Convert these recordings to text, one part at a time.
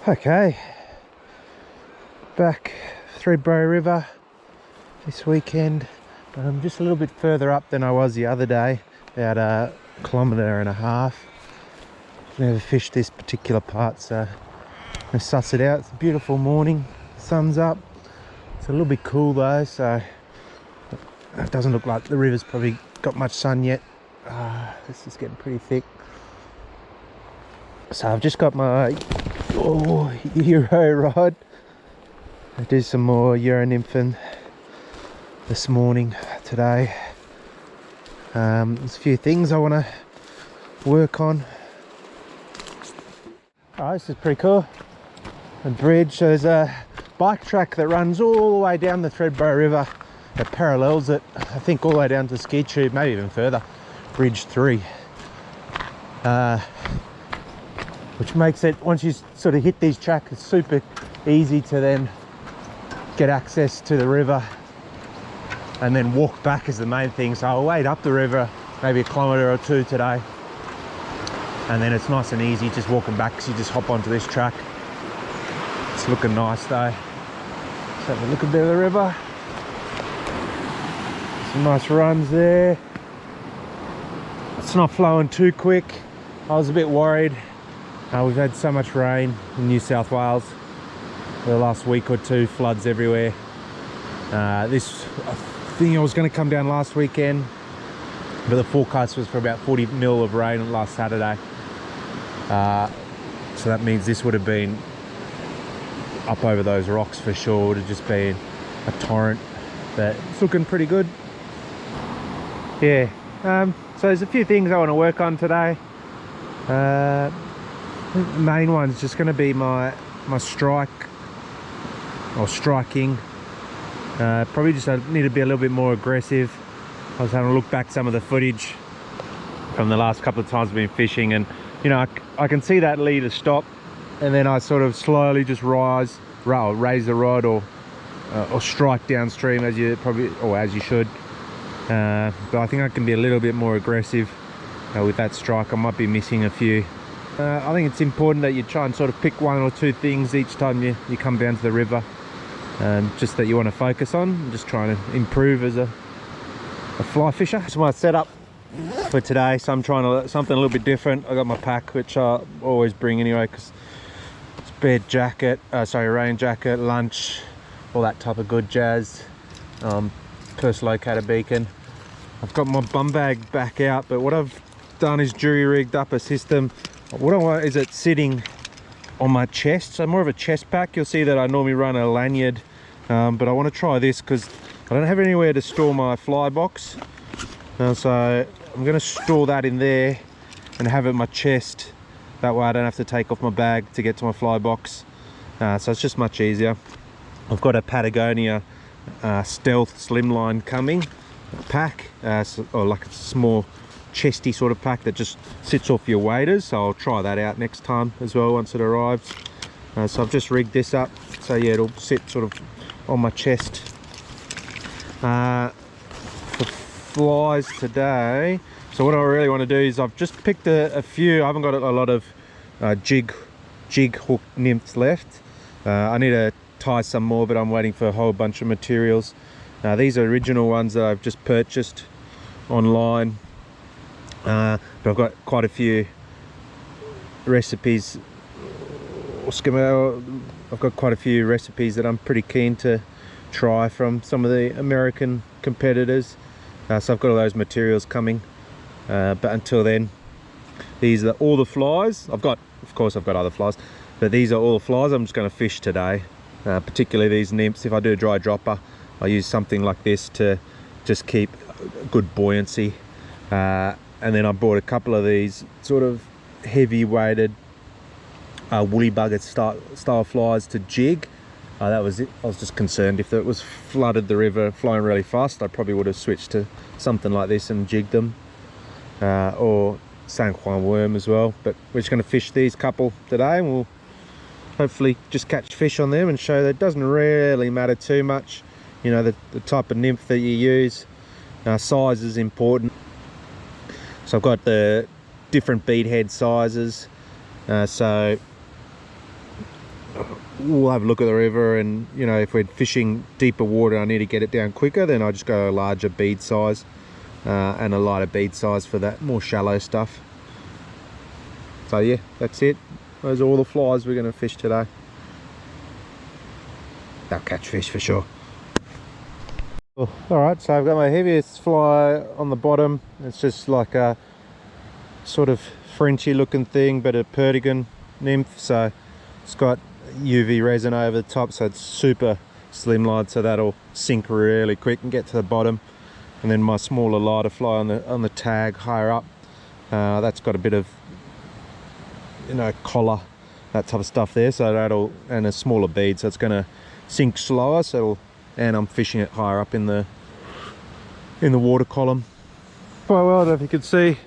Okay, back Thredbo River this weekend. I'm just a little bit further up than I was the other day, about 1.5 kilometres. Never fished this particular part, so I'm gonna suss it out. It's a beautiful morning, sun's up. It's a little bit cool though, so it doesn't look like the river's probably got much sun yet. This is getting pretty thick. So I've just got my Euro rod. I do some more Euro nymphing this morning today. There's a few things I want to work on. Oh, this is pretty cool. A bridge. There's a bike track that runs all the way down the Thredbo River. It parallels it, I think, all the way down to Ski Tube, maybe even further. Bridge 3. Which makes it, once you sort of hit these tracks, it's super easy to then get access to the river and then walk back is the main thing. So I'll wade up the river maybe 1 kilometre or 2 today, and then it's nice and easy just walking back because you just hop onto this track. It's looking nice though. Let's have a look a bit of the river. Some nice runs there. It's not flowing too quick. I was a bit worried. We've had so much rain in New South Wales the last week or two, floods everywhere. This thing was going to come down last weekend, but the forecast was for about 40 mil of rain last Saturday. So that means this would have been up over those rocks for sure. It would have just been a torrent, but it's looking pretty good. Yeah, so there's a few things I want to work on today. The main one's just going to be my strike or striking. Probably just need to be a little bit more aggressive. I was having a look back some of the footage from the last couple of times I've been fishing, and you know, I can see that leader stop, and then I sort of slowly just raise the rod or strike downstream as you should. But I think I can be a little bit more aggressive with that strike. I might be missing a few. I think it's important that you try and sort of pick 1 or 2 things each time you come down to the river, just that you want to focus on. I'm just trying to improve as a fly fisher. It's my setup for today, so I'm trying to something a little bit different. I got my pack, which I always bring anyway, because it's bed jacket, rain jacket, lunch, all that type of good jazz. Purse locator beacon. I've got my bum bag back out, but what I've done is jury rigged up a system. What I want is it sitting on my chest, so more of a chest pack. You'll see that I normally run a lanyard, but I want to try this because I don't have anywhere to store my fly box. So I'm going to store that in there and have it in my chest. That way I don't have to take off my bag to get to my fly box. So it's just much easier. I've got a Patagonia Stealth Slimline coming pack, or like a small chesty sort of pack that just sits off your waders, so I'll try that out next time as well once it arrives. So I've just rigged this up, so yeah, it'll sit sort of on my chest. For flies today, so what I really want to do is I've just picked a few. I haven't got a lot of jig hook nymphs left. I need to tie some more, but I'm waiting for a whole bunch of materials. These are original ones that I've just purchased online. But I've got quite a few recipes. I've got quite a few recipes that I'm pretty keen to try from some of the American competitors. So I've got all those materials coming. But until then, these are all the flies. Of course I've got other flies, but these are all the flies I'm just going to fish today. Particularly these nymphs. If I do a dry dropper, I use something like this to just keep good buoyancy. And then I bought a couple of these sort of heavy weighted woolly bugger style flies to jig. That was it. I was just concerned if it was flooded the river flowing really fast, I probably would have switched to something like this and jigged them, or San Juan worm as well. But we're just going to fish these couple today, and we'll hopefully just catch fish on them and show that it doesn't really matter too much, you know, the type of nymph that you use. Size is important. So I've got the different bead head sizes. So we'll have a look at the river, and you know, if we're fishing deeper water, I need to get it down quicker, then I just go a larger bead size and a lighter bead size for that more shallow stuff. So yeah, that's it. Those are all the flies we're going to fish today. They'll catch fish for sure. All right, so I've got my heaviest fly on the bottom. It's just like a sort of Frenchy looking thing, but a Perdigan nymph. So it's got UV resin over the top, so it's super slimline, so that'll sink really quick and get to the bottom. And then my smaller, lighter fly on the tag higher up, that's got a bit of, you know, collar, that type of stuff there, so that'll, and a smaller bead, so it's going to sink slower. So and I'm fishing it higher up in the water column. Quite well, I don't know if you can see,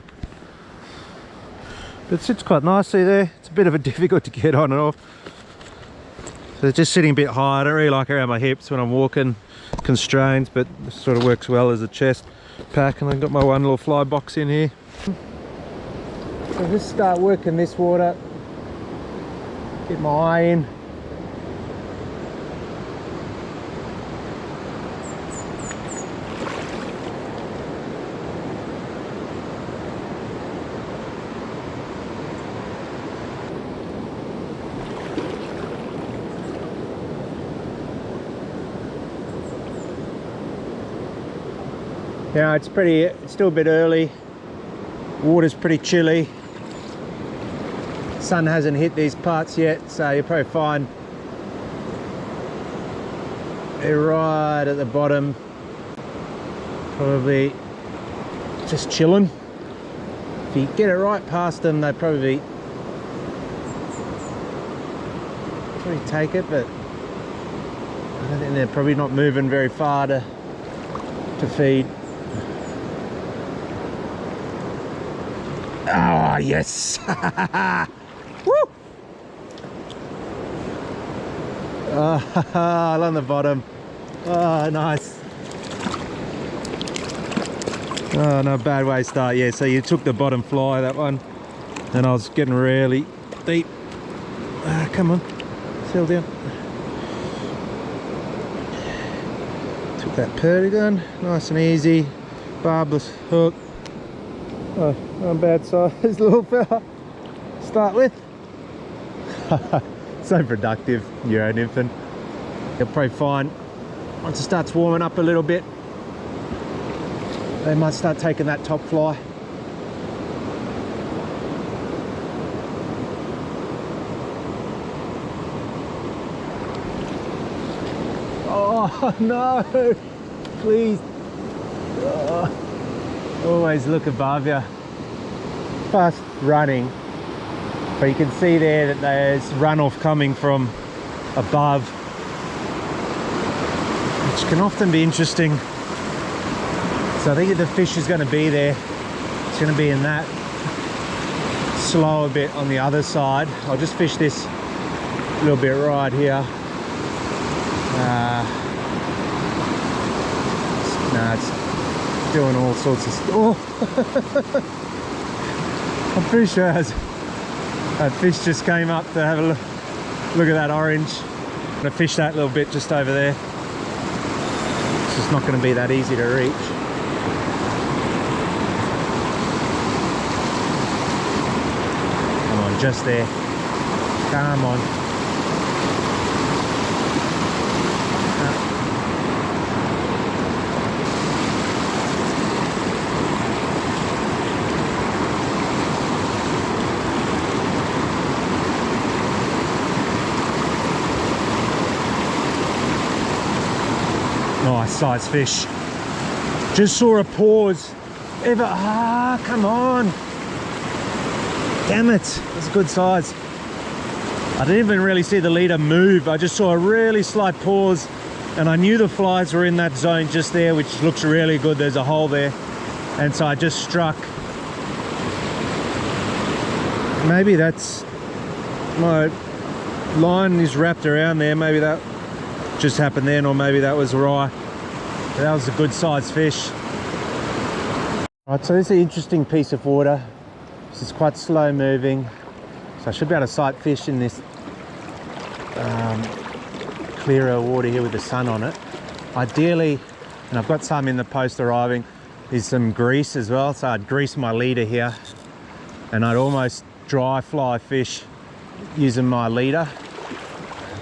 but it sits quite nicely there. It's a bit of a difficult to get on and off, so it's just sitting a bit high. I don't really like around my hips when I'm walking, constrained, but it sort of works well as a chest pack. And I've got my one little fly box in here. So just start working this water, get my eye in. Yeah, it's still a bit early. Water's pretty chilly. Sun hasn't hit these parts yet, so you'll probably find they're right at the bottom, probably just chilling. If you get it right past them, they probably take it, but I don't think they're probably not moving very far to feed. Oh, yes! Woo! Along the bottom. Oh, nice. Oh, no bad way to start. Yeah, so you took the bottom fly, that one, and I was getting really deep. Come on, settle down. Took that Perdigan, nice and easy, barbless hook. Oh, not a bad size little fella to start with. So productive, Euro nymphing. You'll probably find once it starts warming up a little bit, they might start taking that top fly. Oh no, please. Oh. Always look above you. Fast running, but you can see there that there's runoff coming from above, which can often be interesting. So I think if the fish is going to be there, it's going to be in that slower bit on the other side. I'll just fish this little bit right here. No, it's doing all sorts of stuff. Oh. I'm pretty sure that fish just came up to have a look at that orange. I'm going to fish that little bit just over there. It's just not going to be that easy to reach. Come on, just there. Come on. Nice size fish. Just saw a pause. Come on. Damn it. That's a good size. I didn't even really see the leader move. I just saw a really slight pause, and I knew the flies were in that zone just there, which looks really good. There's a hole there. And so I just struck. Maybe that's my line is wrapped around there. Maybe that just happened then, or maybe that was right. That was a good sized fish. Right, so this is an interesting piece of water. This is quite slow moving, so I should be able to sight fish in this clearer water here with the sun on it. Ideally, and I've got some in the post arriving, is some grease as well. So I'd grease my leader here and I'd almost dry fly fish using my leader.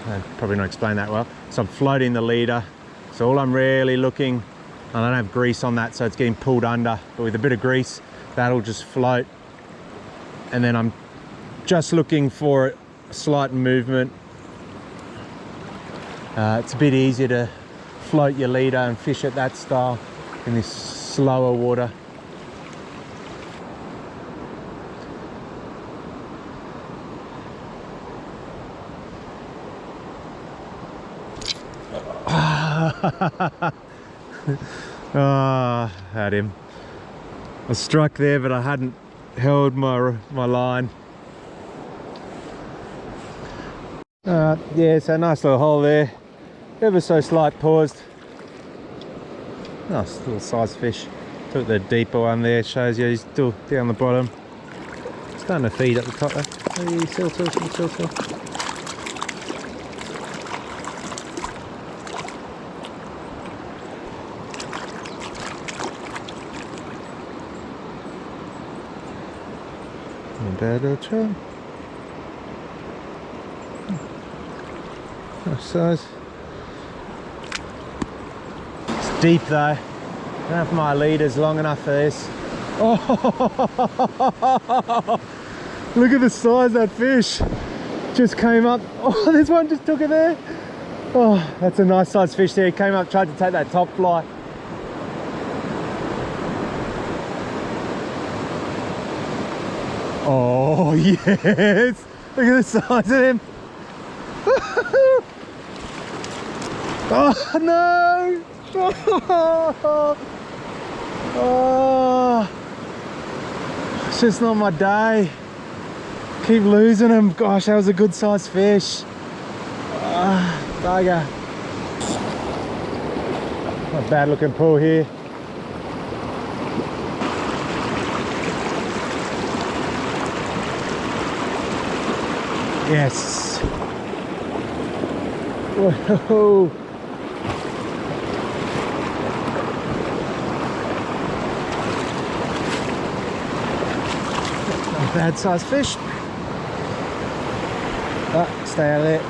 I probably not explain that well. So I'm floating the leader. So all I'm really looking, I don't have grease on that, so it's getting pulled under, but with a bit of grease, that'll just float. And then I'm just looking for a slight movement. It's a bit easier to float your leader and fish at that style in this slower water. Had him. I struck there, but I hadn't held my line. Yeah, so nice little hole there. Ever so slight paused. Nice little size fish. Took the deeper one there, shows you he's still down the bottom. Starting to feed at the top there. Hey, still. Bad little trout. Nice size. It's deep though. I don't know if my leader's long enough for this. Oh, look at the size of that fish. Just came up. Oh, this one just took it there. Oh, that's a nice size fish there. He came up, tried to take that top fly. Oh yes! Look at the size of him. Oh no! Oh, it's just not my day. Keep losing him. Gosh, that was a good sized fish. Bugger. Not a bad looking pull here. Yes. Whoa. Not a bad sized fish. Oh, stay out of there.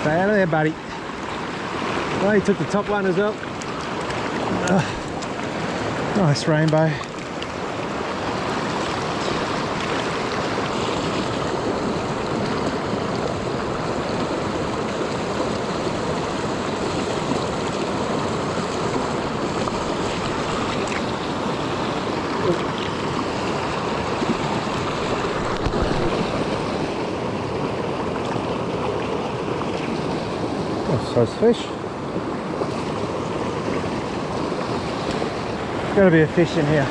Stay out of there, buddy. Oh, he took the top one as well. Nice rainbow. Size fish. Gotta be a fish in here.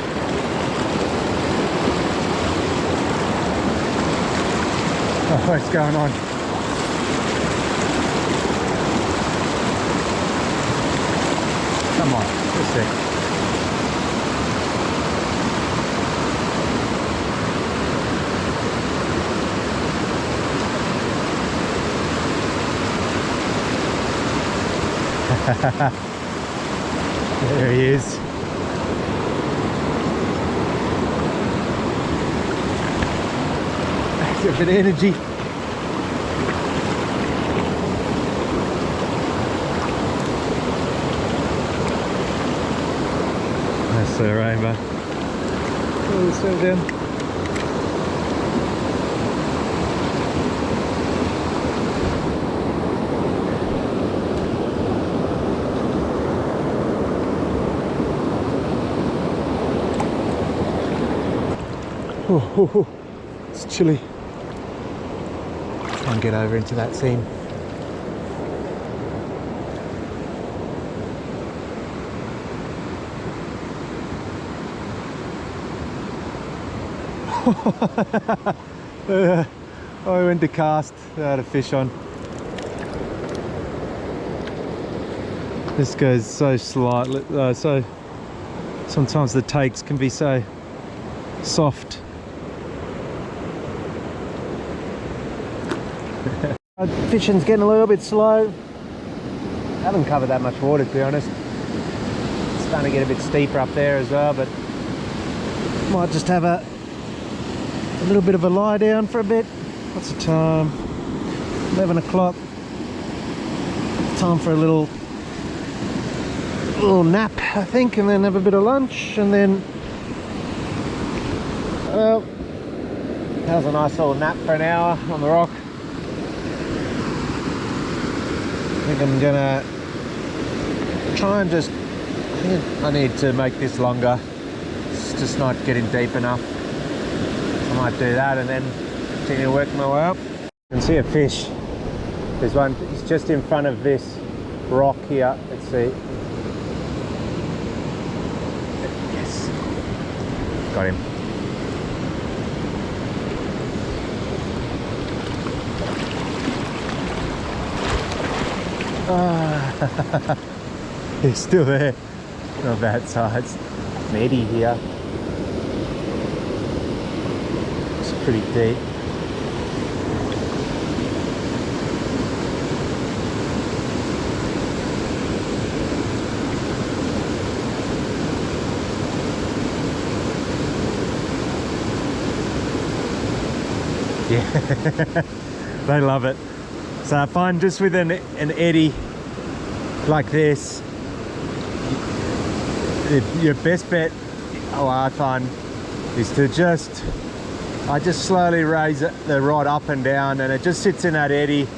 Oh, what's going on? Come on, let's see. There he is. That's a bit of energy. That's the rainbow. Oh, settle down. Oh, it's chilly. Try and get over into that seam. I went to cast, I had a fish on. This goes so slightly, so sometimes the takes can be so soft. Fishing's getting a little bit slow. Haven't covered that much water, to be honest. It's starting to get a bit steeper up there as well, but might just have a little bit of a lie down for a bit. What's the time? 11 o'clock. Time for a little nap, I think, and then have a bit of lunch, and then, well, that was a nice little nap for an hour on the rock. I think I'm gonna try and just, I think I need to make this longer. It's just not getting deep enough. I might do that and then continue working my way up. You can see a fish. There's one, it's just in front of this rock here. Let's see. Yes. Got him. He's still there. Not bad size. Maybe here. It's pretty deep. Yeah, they love it. So I find just with an eddy like this, your best bet, I find, is to I just slowly raise the rod up and down, and it just sits in that eddy.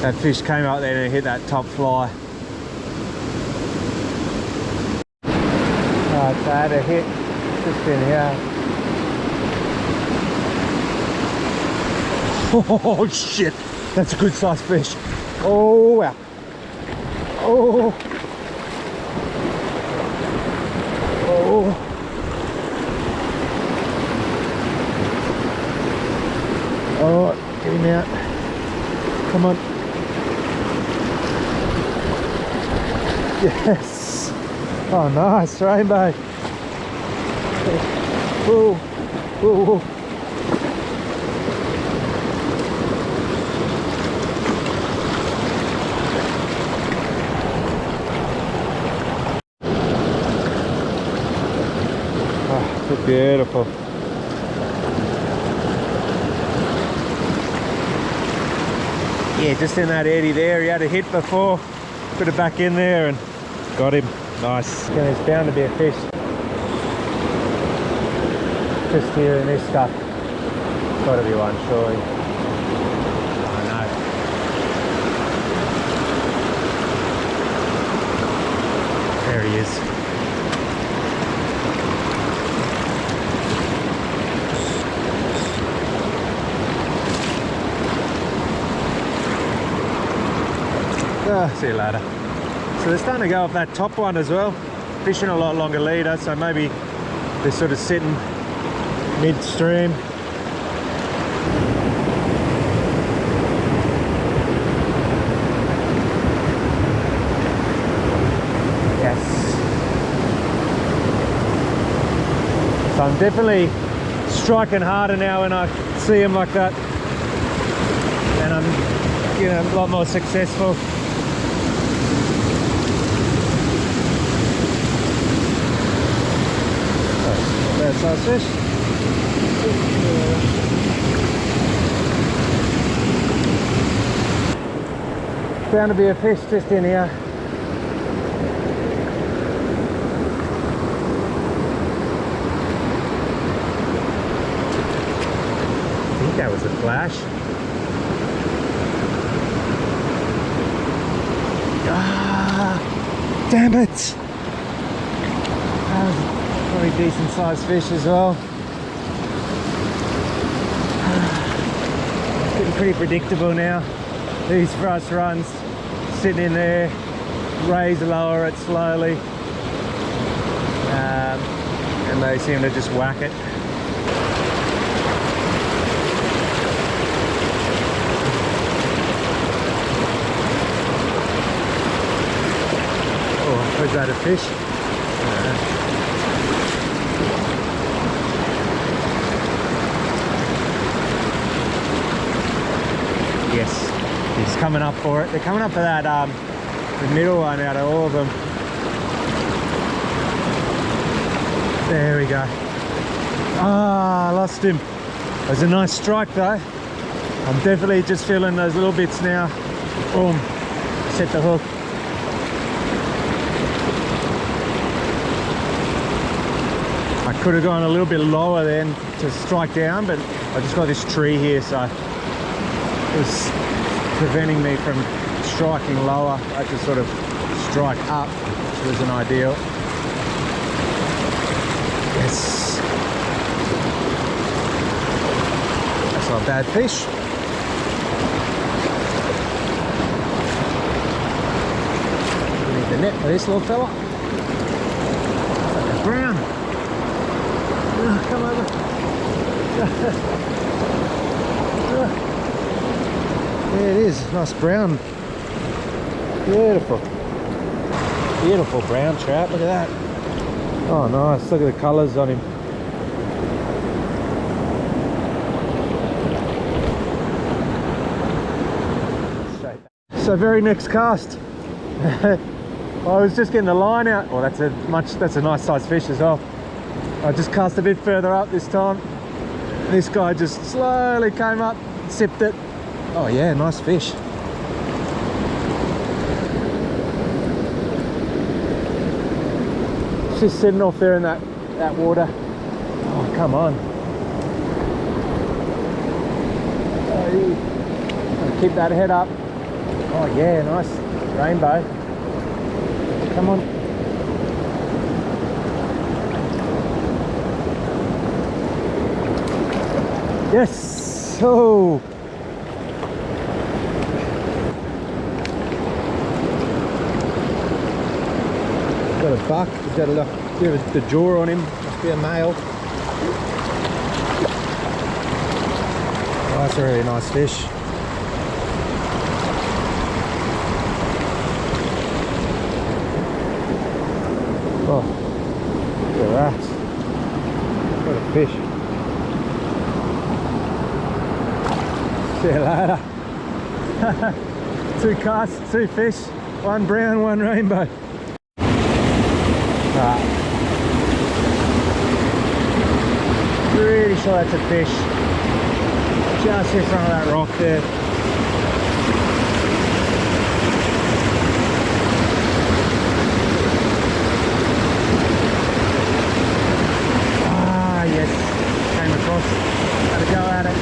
That fish came up there and hit that top fly. Alright, so I had a hit just in here. Oh shit, that's a good sized fish. Oh wow. Oh. Oh. Oh, get him out. Come on. Yes. Oh nice, rainbow. Whoa. Whoa, whoa. Beautiful. Yeah, just in that eddy there. He had a hit before. Put it back in there and got him. Nice. And there's bound to be a fish just here in this stuff. Got to be one, surely. I know. There he is. See you later. So they're starting to go off that top one as well. Fishing a lot longer leader, so maybe they're sort of sitting midstream. Yes. So I'm definitely striking harder now when I see them like that, and I'm, you know, a lot more successful. Size fish. Bound to be a fish just in here. I think that was a flash. Ah, damn it! Probably decent sized fish as well. It's getting pretty predictable now. These thrust runs, sitting in there, raise, lower it slowly, and they seem to just whack it. Oh, was that a fish? He's coming up for it. They're coming up for that, the middle one out of all of them. There we go. Ah, I lost him. It was a nice strike though. I'm definitely just feeling those little bits now. Boom, set the hook. I could have gone a little bit lower then to strike down, but I just got this tree here, so it was preventing me from striking lower. I had to sort of strike up, which wasn't ideal. Yes. That's not a bad fish. Need the net for this little fella. Like a brown. Come over. There it is, nice brown. Beautiful. Beautiful brown trout, look at that. Oh nice, look at the colours on him. So very next cast. I was just getting the line out. Oh, that's a nice sized fish as well. I just cast a bit further up this time. This guy just slowly came up, sipped it. Oh yeah, nice fish. It's just sitting off there in that water. Oh, come on. Oh, keep that head up. Oh yeah, nice rainbow. Come on. Yes! Oh! Got a buck. He's got a bit of the jaw on him. Must be a male. Oh, that's a really nice fish. Oh, look at that. What a fish. See you later. 2 casts, 2 fish, 1 brown, 1 rainbow. Pretty sure that's a fish. Just in front of that rock there. Ah, yes. Came across. Had a go at it.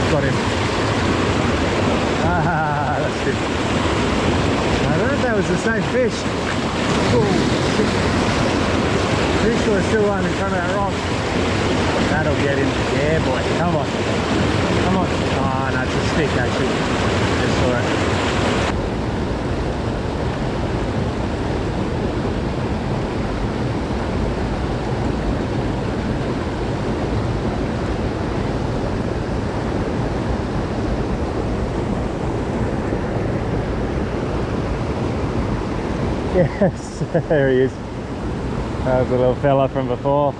Got him. Ah, that's it. I don't know if that was the same fish. Oh, shit. Pretty sure there's still one in front of that rock. That'll get him. Yeah, boy. Come on. Come on. Oh, no, it's a stick, actually. Just saw it. Yes, there he is. That was the little fella from before.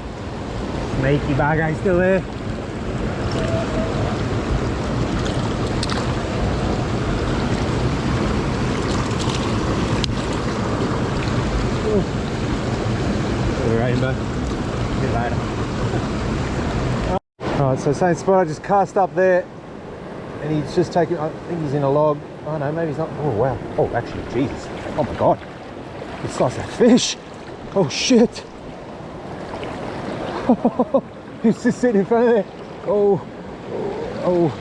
Sneaky bugger, he's still there. The rainbow. See you later. Alright, so same spot, I just cast up there and he's just taking, I think he's in a log. Oh no, maybe he's not. Oh wow. Oh, actually, Jesus. Oh my God. It's like that fish. Oh shit. He's just sitting in front of there. Oh. Oh.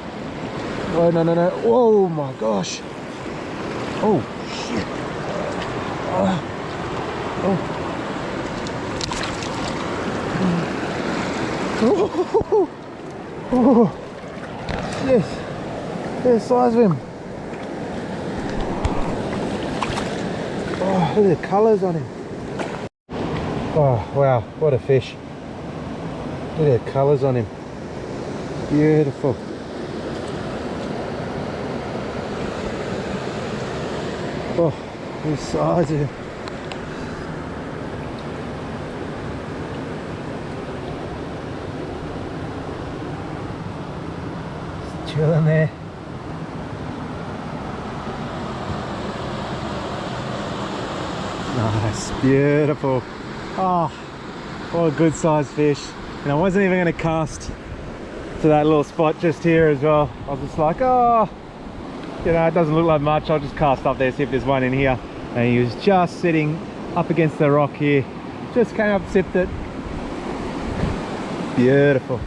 Oh no, no, no. Oh my gosh. Oh shit. Oh. Oh. Oh. Yes. Look at the size of him. Oh, look at the colours on him. Oh, wow, what a fish. Look at the colours on him. Beautiful. Oh, the size of him. chilling there. Nice, beautiful. Oh, what a good sized fish. And I wasn't even going to cast to that little spot just here as well. I was just like, oh, you know, it doesn't look like much. I'll just cast up there, see if there's one in here. And he was just sitting up against the rock here. Just came up, sipped it. Beautiful.